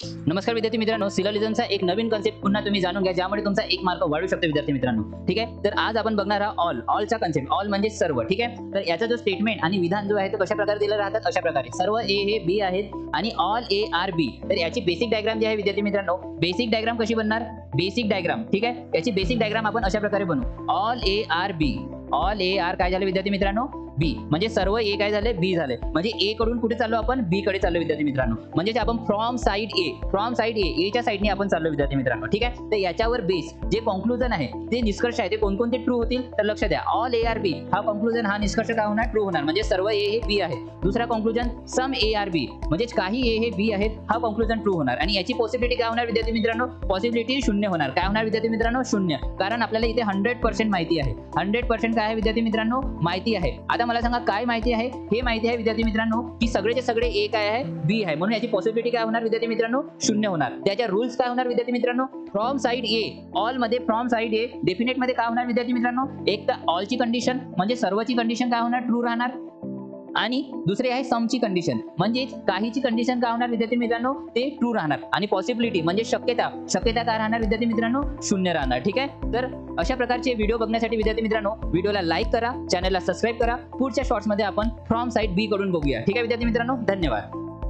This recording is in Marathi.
नमस्कार विद्यार्थी मित्रांनो, सिलोजिझमचा एक नवीन कन्सेप्ट पुन्हा तुम्ही जाणून घ्या, ज्यामुळे तुमचा 1 मार्क वाढू शकतो विद्यार्थी मित्रांनो. ठीक आहे, तर आज आपण बघणार आहोत ऑलचा कन्सेप्ट. ऑल म्हणजे सर्व. ठीक आहे, तर याचा जो स्टेटमेंट आणि विधान जो आहे तो कशा प्रकारे दिले राहतात, अशा प्रकारे सर्व ए हे बी आहेत आणि ऑल ए आर बी. तर याची बेसिक डायग्राम जी आहे विद्यार्थी मित्रांनो, बेसिक डायग्राम कशी बनणार, बेसिक डायग्राम. ठीक आहे, याची बेसिक डायग्राम आपण अशा प्रकारे बनवू. All A R B. All A R काय झाले विद्यार्थी मित्रांनो, बी. म्हणजे सर्व ए काय झाले, बी झाले. म्हणजे ए कडून कुठे चाललो आपण, बी कडे चाललो विद्यार्थी मित्रांनो. म्हणजे आपण फ्रॉम साइड ए च्या साइडने आपण चाललो विद्यार्थी मित्रांनो. ठीक आहे, तर याच्यावर बेस जे कॉन्क्लुजन आहे, ते निष्कर्ष आहे, ते कोणकोणते ट्रू होतील, तर लक्ष द्या. ऑल ए आर बी हा कॉन्क्लुजन, हा निष्कर्ष काय होणार, ट्रू होणार. म्हणजे सर्व ए हे बी आहे. दुसरा कॉन्क्लुजन सम ए आर बी, म्हणजे काही ए हे बी आहेत, हा कॉन्क्लुजन ट्रू होणार. आणि याची पॉसिबिलिटी काय होणार विद्यार्थी मित्रांनो, पॉसिबिलिटी 0 होणार. काय होणार विद्यार्थी मित्रांनो, 0. कारण आपल्याला इथे 100% माहिती आहे. 100% काय आहे विद्यार्थी मित्रांनो, माहिती आहे. आता मला सांगा काय माहिती आहे, हे माहिती आहे विद्यार्थी मित्रांनो की सगळेचे सगळे ए काय आहे, बी आहे. म्हणून याची पॉसिबिलिटी काय होणार विद्यार्थी मित्रांनो, 0 होणार. त्याच्या रूल्स काय होणार विद्यार्थी मित्रांनो, फ्रॉम साइड ए, ऑल मध्ये फ्रॉम साइड ए, डेफिनेट मध्ये काय होणार विद्यार्थी मित्रांनो, एक तर ऑलची कंडिशन म्हणजे सर्वची कंडिशन काय होणार, ट्रू राहणार. आणि दुसरे आहे समची कंडिशन, म्हणजे काहीची कंडिशन काय होणार विद्यार्थी मित्रांनो, ते ट्रू राहणार. आणि पॉसिबिलिटी म्हणजे शक्यता काय राहणार विद्यार्थी मित्रांनो, 0 राहणार. ठीक आहे, तर अशा प्रकारचे व्हिडिओ बघण्यासाठी विद्यार्थी मित्रांनो व्हिडिओला लाईक करा, चॅनलला सबस्क्राईब करा. पुढच्या शॉर्ट्स मध्ये आपण फ्रॉम साइड बी कडून बघूया. ठीक आहे विद्यार्थी मित्रांनो, धन्यवाद.